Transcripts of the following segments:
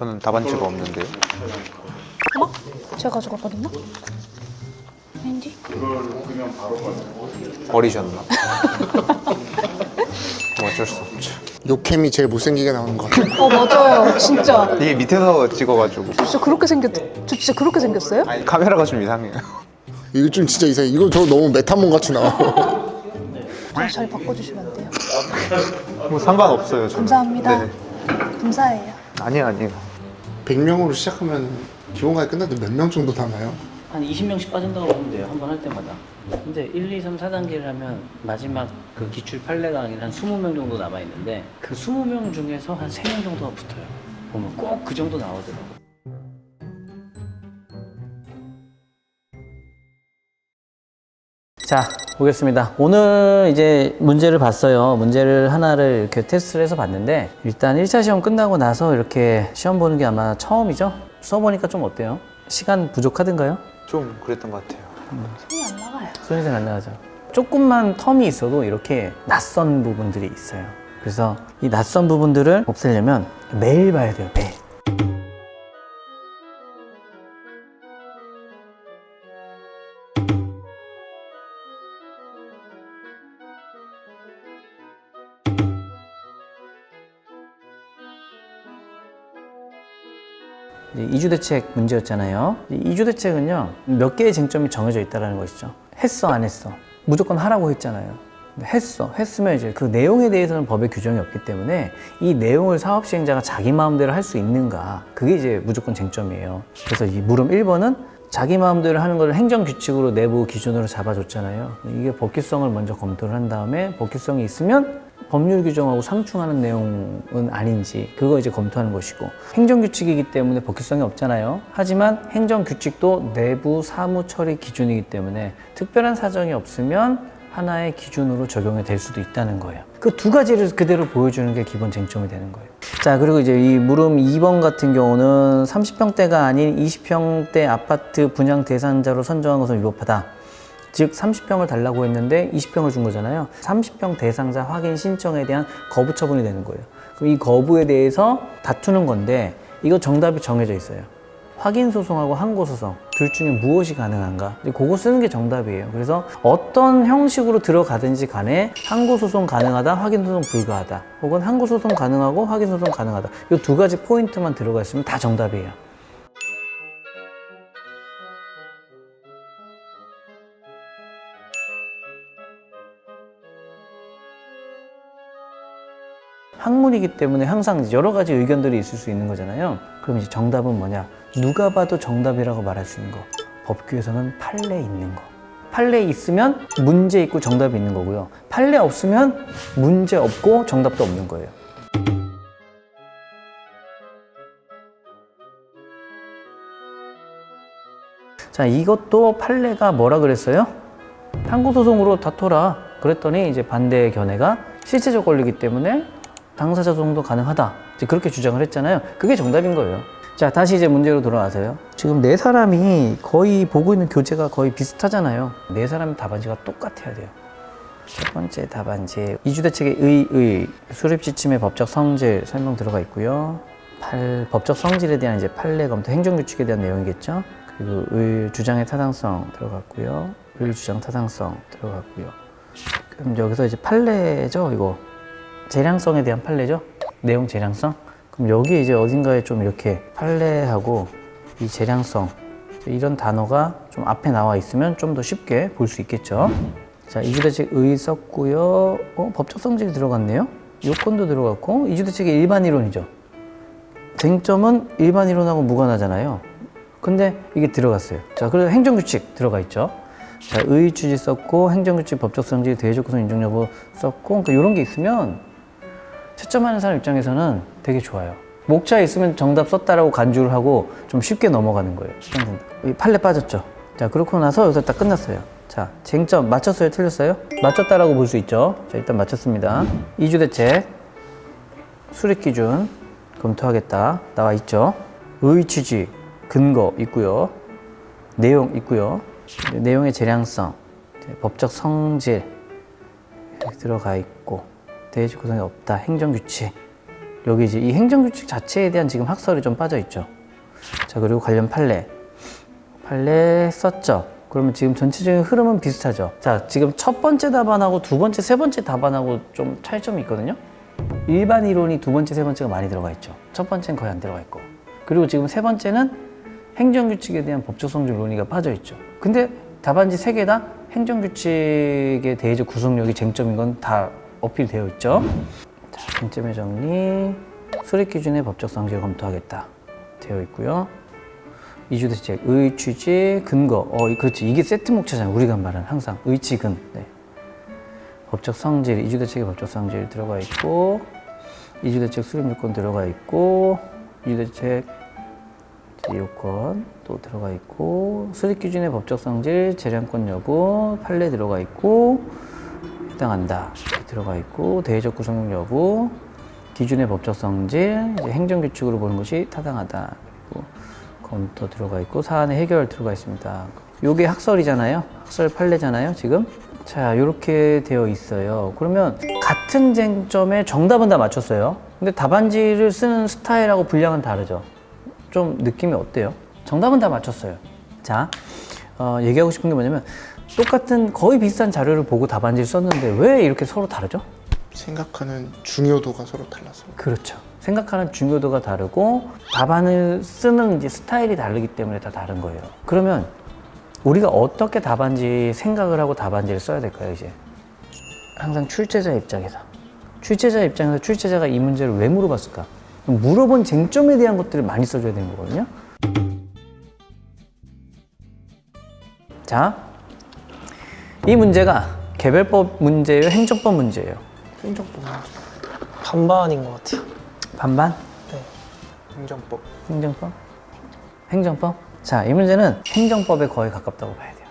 저는 답안지가 없는데요. 어머? 제가 가져가 버렸나? 아닌데? 버리셨나? 뭐 어쩔 수 없죠. 요캠이 제일 못생기게 나오는 것 같아요. 맞아요. 진짜. 이게 밑에서 찍어가지고. 진짜 그렇게 저 진짜 그렇게 생겼어요? 아니, 카메라가 좀 이상해요. 이거 좀 진짜 이상해. 이거 저 너무 메타몬 같이 나와. 잘 바꿔주시면 안 돼요? 뭐 상관없어요. 저는. 감사합니다. 네. 감사해요. 아니에요. 100명으로 시작하면 기본까지 끝날 때 몇 명 정도 남아요? 한 20명씩 빠진다고 보면 돼요. 한 번 할 때마다. 근데 1, 2, 3, 4단계를 하면 마지막 그 기출 판례강의는 한 20명 정도 남아있는데 그 20명 중에서 한 3명 정도가 붙어요. 보면 꼭 그 정도 나오더라고요. 자, 보겠습니다. 오늘 이제 문제를 봤어요. 문제를 하나를 이렇게 테스트를 해서 봤는데 일단 1차 시험 끝나고 나서 이렇게 시험 보는 게 아마 처음이죠? 써보니까 좀 어때요? 시간 부족하던가요? 좀 그랬던 것 같아요. 손이 안 나가요. 손이 잘 안 나가죠. 조금만 텀이 있어도 이렇게 낯선 부분들이 있어요. 그래서 이 낯선 부분들을 없애려면 매일 봐야 돼요, 매일. 이주대책 문제였잖아요. 이주대책은요, 몇 개의 쟁점이 정해져 있다는 것이죠. 했어, 안 했어? 무조건 하라고 했잖아요. 근데 했으면 이제 그 내용에 대해서는 법에 규정이 없기 때문에 이 내용을 사업시행자가 자기 마음대로 할 수 있는가, 그게 이제 무조건 쟁점이에요. 그래서 이 물음 1번은 자기 마음대로 하는 걸 행정규칙으로 내부 기준으로 잡아줬잖아요. 이게 법규성을 먼저 검토를 한 다음에 법규성이 있으면 법률 규정하고 상충하는 내용은 아닌지 그거 이제 검토하는 것이고, 행정규칙이기 때문에 법규성이 없잖아요. 하지만 행정규칙도 내부 사무 처리 기준이기 때문에 특별한 사정이 없으면 하나의 기준으로 적용이 될 수도 있다는 거예요. 그 두 가지를 그대로 보여주는 게 기본 쟁점이 되는 거예요. 자, 그리고 이제 이 물음 2번 같은 경우는 30평대가 아닌 20평대 아파트 분양 대상자로 선정한 것은 위법하다. 즉 30평을 달라고 했는데 20평을 준 거잖아요. 30평 대상자 확인 신청에 대한 거부 처분이 되는 거예요. 그럼 이 거부에 대해서 다투는 건데 이거 정답이 정해져 있어요. 확인 소송하고 항고 소송 둘 중에 무엇이 가능한가? 그거 쓰는 게 정답이에요. 그래서 어떤 형식으로 들어가든지 간에 항고 소송 가능하다, 확인 소송 불가하다, 혹은 항고 소송 가능하고 확인 소송 가능하다, 이 두 가지 포인트만 들어가 있으면 다 정답이에요. 학문이기 때문에 항상 여러 가지 의견들이 있을 수 있는 거잖아요. 그럼 이제 정답은 뭐냐? 누가 봐도 정답이라고 말할 수 있는 거. 법규에서는 판례 있는 거. 판례 있으면 문제 있고 정답이 있는 거고요. 판례 없으면 문제 없고 정답도 없는 거예요. 자, 이것도 판례가 뭐라 그랬어요? 항고소송으로 다퉈라. 그랬더니 이제 반대의 견해가 실체적 권리이기 때문에 당사자 소송도 가능하다. 이제 그렇게 주장을 했잖아요. 그게 정답인 거예요. 자, 다시 이제 문제로 돌아와서요. 지금 네 사람이 거의 보고 있는 교재가 거의 비슷하잖아요. 네 사람 답안지가 똑같아야 돼요. 첫 번째 답안지, 이주대책의 의, 수립 지침의 법적 성질 설명 들어가 있고요. 법적 성질에 대한 이제 판례 검토, 행정규칙에 대한 내용이겠죠. 그리고 의 주장의 타당성 들어갔고요. 의 주장 타당성 들어갔고요. 그럼 여기서 이제 판례죠, 이거. 재량성에 대한 판례죠? 내용 재량성? 그럼 여기 이제 어딘가에 좀 이렇게 판례하고 이 재량성, 이런 단어가 좀 앞에 나와 있으면 좀 더 쉽게 볼 수 있겠죠? 자, 이주대책 의 썼고요. 법적 성질이 들어갔네요? 요건도 들어갔고, 이주대책의 일반이론이죠? 쟁점은 일반이론하고 무관하잖아요. 근데 이게 들어갔어요. 자, 그래서 행정규칙 들어가 있죠? 자, 의 취지 썼고, 행정규칙, 법적 성질, 대외적 구성 인정 여부 썼고, 그러니까 이런 게 있으면 채점하는 사람 입장에서는 되게 좋아요. 목차에 있으면 정답 썼다라고 간주를 하고 좀 쉽게 넘어가는 거예요. 이 판례 빠졌죠. 자, 그렇고 나서 여기서 딱 끝났어요. 자, 쟁점 맞췄어요, 틀렸어요? 맞췄다라고 볼 수 있죠. 자, 일단 맞췄습니다. 이주대책 수립 기준 검토하겠다 나와 있죠. 의 취지 근거 있고요. 내용 있고요. 내용의 재량성, 법적 성질 들어가 있고, 대외적 구성이 없다, 행정규칙 여기 이제 이 행정규칙 자체에 대한 지금 학설이 좀 빠져 있죠. 자, 그리고 관련 판례 썼죠. 그러면 지금 전체적인 흐름은 비슷하죠. 자, 지금 첫 번째 답안하고 두 번째, 세 번째 답안하고 좀 차이점이 있거든요. 일반 이론이 두 번째, 세 번째가 많이 들어가 있죠. 첫 번째는 거의 안 들어가 있고. 그리고 지금 세 번째는 행정규칙에 대한 법적 성질 논의가 빠져 있죠. 근데 답안지 세 개 다 행정규칙의 대의적 구성력이 쟁점인 건 다 어필되어 있죠. 자, 쟁점의 정리, 수립기준의 법적 성질을 검토하겠다 되어 있고요. 이주대책, 의, 취지, 근거. 그렇지. 이게 세트 목차잖아요. 우리가 말하는 항상 의치, 근. 네. 법적 성질, 이주대책의 법적 성질 들어가 있고, 이주대책 수립 요건 들어가 있고, 이주대책 요건 또 들어가 있고, 수립 기준의 법적 성질, 재량권 여부, 판례 들어가 있고, 해당한다 들어가 있고, 대외적 구성력 여부, 기준의 법적 성질, 이제 행정규칙으로 보는 것이 타당하다. 그리고 검토 들어가 있고, 사안의 해결 들어가 있습니다. 요게 학설이잖아요. 학설 판례잖아요, 지금. 자, 요렇게 되어 있어요. 그러면 같은 쟁점에 정답은 다 맞췄어요. 근데 답안지를 쓰는 스타일하고 분량은 다르죠. 좀 느낌이 어때요? 정답은 다 맞췄어요. 자, 얘기하고 싶은 게 뭐냐면 똑같은 거의 비슷한 자료를 보고 답안지를 썼는데 왜 이렇게 서로 다르죠? 생각하는 중요도가 서로 달라서. 그렇죠. 생각하는 중요도가 다르고 답안을 쓰는 이제 스타일이 다르기 때문에 다 다른 거예요. 그러면 우리가 어떻게 답안지 생각을 하고 답안지를 써야 될까요, 이제? 항상 출제자 입장에서. 출제자 입장에서 출제자가 이 문제를 왜 물어봤을까? 물어본 쟁점에 대한 것들을 많이 써줘야 되는 거거든요. 자, 이 문제가 개별법 문제예요, 행정법 문제예요? 행정법. 반반인 것 같아요. 반반? 네. 행정법. 행정법? 행정법? 자, 이 문제는 행정법에 거의 가깝다고 봐야 돼요.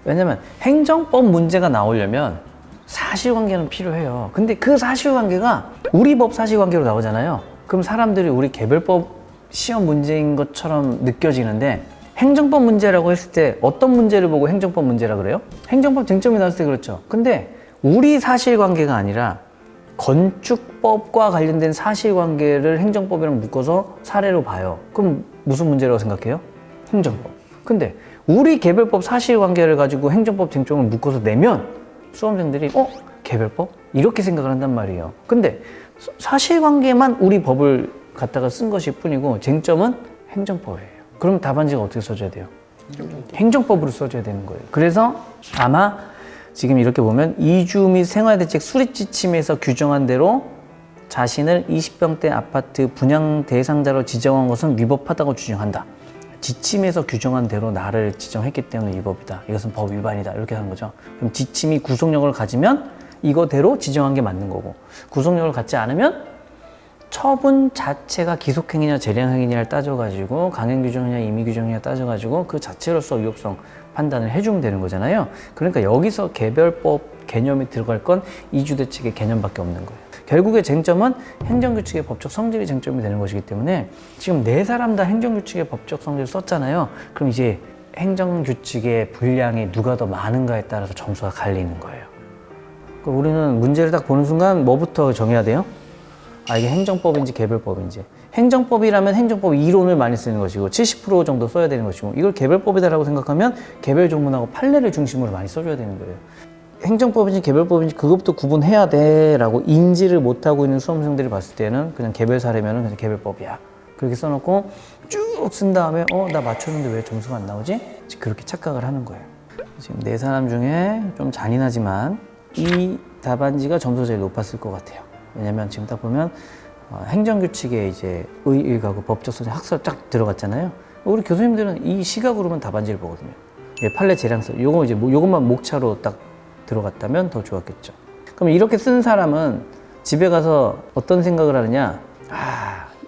왜냐면 행정법 문제가 나오려면 사실관계는 필요해요. 근데 그 사실관계가 우리 법 사실관계로 나오잖아요. 그럼 사람들이 우리 개별법 시험 문제인 것처럼 느껴지는데 행정법 문제라고 했을 때 어떤 문제를 보고 행정법 문제라 그래요? 행정법 쟁점이 나왔을 때 그렇죠. 근데 우리 사실관계가 아니라 건축법과 관련된 사실관계를 행정법이랑 묶어서 사례로 봐요. 그럼 무슨 문제라고 생각해요? 행정법. 근데 우리 개별법 사실관계를 가지고 행정법 쟁점을 묶어서 내면 수험생들이 개별법? 이렇게 생각을 한단 말이에요. 근데 사실관계만 우리 법을 갖다가 쓴 것일 뿐이고 쟁점은 행정법이에요. 그럼 답안지가 어떻게 써줘야 돼요? 행정법으로 써줘야 되는 거예요. 그래서 아마 지금 이렇게 보면 이주 및 생활대책 수립지침에서 규정한 대로 자신을 20평대 아파트 분양 대상자로 지정한 것은 위법하다고 주장한다. 지침에서 규정한 대로 나를 지정했기 때문에 위법이다. 이것은 법 위반이다. 이렇게 하는 거죠. 그럼 지침이 구속력을 가지면 이거대로 지정한 게 맞는 거고, 구속력을 갖지 않으면 처분 자체가 기속행위냐 재량행위냐를 따져가지고 강행규정이냐 임의규정이냐 따져가지고 그 자체로서 위법성 판단을 해주면 되는 거잖아요. 그러니까 여기서 개별법 개념이 들어갈 건 이주대책의 개념밖에 없는 거예요. 결국의 쟁점은 행정규칙의 법적 성질이 쟁점이 되는 것이기 때문에 지금 네 사람 다 행정규칙의 법적 성질을 썼잖아요. 그럼 이제 행정규칙의 분량이 누가 더 많은가에 따라서 점수가 갈리는 거예요. 그러니까 우리는 문제를 딱 보는 순간 뭐부터 정해야 돼요? 이게 행정법인지 개별법인지. 행정법이라면 행정법 이론을 많이 쓰는 것이고 70% 정도 써야 되는 것이고, 이걸 개별법이다라고 생각하면 개별 조문하고 판례를 중심으로 많이 써줘야 되는 거예요. 행정법인지 개별법인지 그것부터 구분해야 돼 라고 인지를 못하고 있는 수험생들이 봤을 때는 그냥 개별 사례면은 그냥 개별법이야 그렇게 써놓고 쭉 쓴 다음에 나 맞췄는데 왜 점수가 안 나오지? 그렇게 착각을 하는 거예요. 지금 네 사람 중에 좀 잔인하지만 이 답안지가 점수가 제일 높았을 것 같아요. 왜냐면 지금 딱 보면 행정규칙에 이제 의의가고 법적 소재 학설 쫙 들어갔잖아요. 우리 교수님들은 이 시각으로만 답안지를 보거든요. 판례 재량서 요거 이제 요것만 목차로 딱 들어갔다면 더 좋았겠죠. 그럼 이렇게 쓴 사람은 집에 가서 어떤 생각을 하느냐?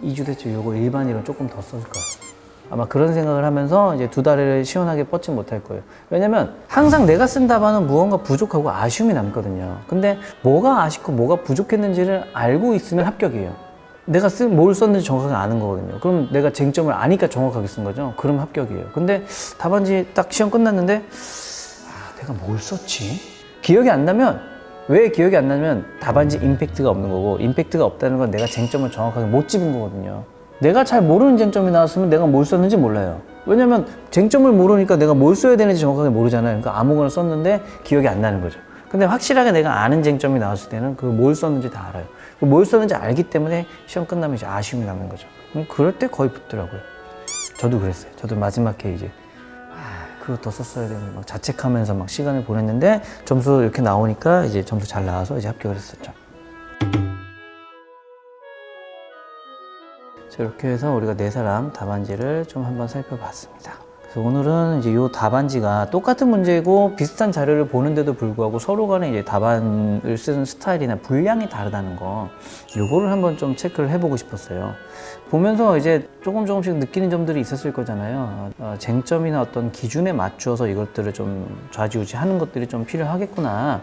이주대책 요거 일반이론 조금 더 써줄 것 같아. 아마 그런 생각을 하면서 이제 두 다리를 시원하게 뻗지 못할 거예요. 왜냐면 항상 내가 쓴 답안은 무언가 부족하고 아쉬움이 남거든요. 근데 뭐가 아쉽고 뭐가 부족했는지를 알고 있으면 합격이에요. 내가 뭘 썼는지 정확하게 아는 거거든요. 그럼 내가 쟁점을 아니까 정확하게 쓴 거죠. 그럼 합격이에요. 근데 답안지 딱 시험 끝났는데 내가 뭘 썼지? 기억이 안 나면 왜 기억이 안 나면 답안지 임팩트가 없는 거고, 임팩트가 없다는 건 내가 쟁점을 정확하게 못 집은 거거든요. 내가 잘 모르는 쟁점이 나왔으면 내가 뭘 썼는지 몰라요. 왜냐면 쟁점을 모르니까 내가 뭘 써야 되는지 정확하게 모르잖아요. 그러니까 아무거나 썼는데 기억이 안 나는 거죠. 근데 확실하게 내가 아는 쟁점이 나왔을 때는 그 뭘 썼는지 다 알아요. 뭘 썼는지 알기 때문에 시험 끝나면 이제 아쉬움이 남는 거죠. 그럴 때 거의 붙더라고요. 저도 그랬어요. 저도 마지막 회 이제 그거 더 썼어야 되는데 막 자책하면서 막 시간을 보냈는데 점수 이렇게 나오니까 이제 점수 잘 나와서 이제 합격을 했었죠. 자, 이렇게 해서 우리가 네 사람 답안지를 좀 한번 살펴봤습니다. 그래서 오늘은 이제 이 답안지가 똑같은 문제고 비슷한 자료를 보는데도 불구하고 서로 간에 이제 답안을 쓰는 스타일이나 분량이 다르다는 거, 요거를 한번 좀 체크를 해보고 싶었어요. 보면서 이제 조금씩 느끼는 점들이 있었을 거잖아요. 쟁점이나 어떤 기준에 맞추어서 이것들을 좀 좌지우지하는 것들이 좀 필요하겠구나,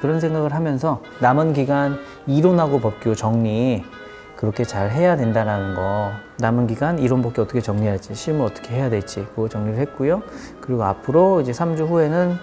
그런 생각을 하면서 남은 기간 이론하고 법규 정리 그렇게 잘 해야 된다는 거, 남은 기간 이론 법규 어떻게 정리할지, 실무 어떻게 해야 될지 그거 정리를 했고요. 그리고 앞으로 이제 3주 후에는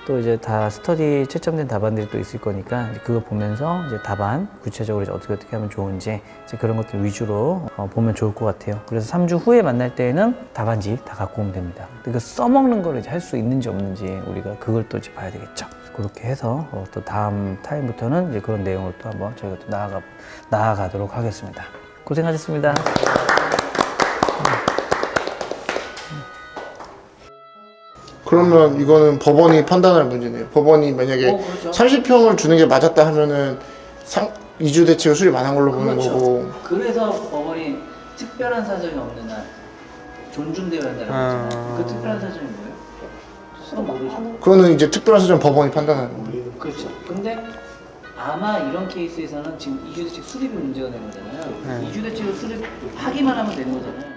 또 이제 다 스터디 채점된 답안들이 또 있을 거니까 이제 그거 보면서 이제 답안 구체적으로 이제 어떻게 하면 좋은지 이제 그런 것들 위주로 보면 좋을 것 같아요. 그래서 3주 후에 만날 때에는 답안지 다 갖고 오면 됩니다. 그러니까 써먹는 걸 이제 할 수 있는지 없는지 우리가 그걸 또 이제 봐야 되겠죠. 그렇게 해서 또 다음 타임부터는 이제 그런 내용을 또 한번 저희가 또 나아가도록 하겠습니다. 고생하셨습니다. 그러면 이거는 법원이 판단할 문제네요. 법원이 만약에 그렇죠. 30평을 주는 게 맞았다 하면은 2주 대책을 수립 안 한 걸로 보는 거고. 그래서 법원이 특별한 사정이 없는 한 존중되어야 한다고 했잖아요. 그 특별한 사정이 뭐예요? 그거는 이제 특별한 사정 법원이 판단하는 거예요. 그렇죠. 근데 아마 이런 케이스에서는 지금 이주대책 수립이 문제가 되는 거잖아요. 이주대책을 수립하기만 하면 되는 거잖아요.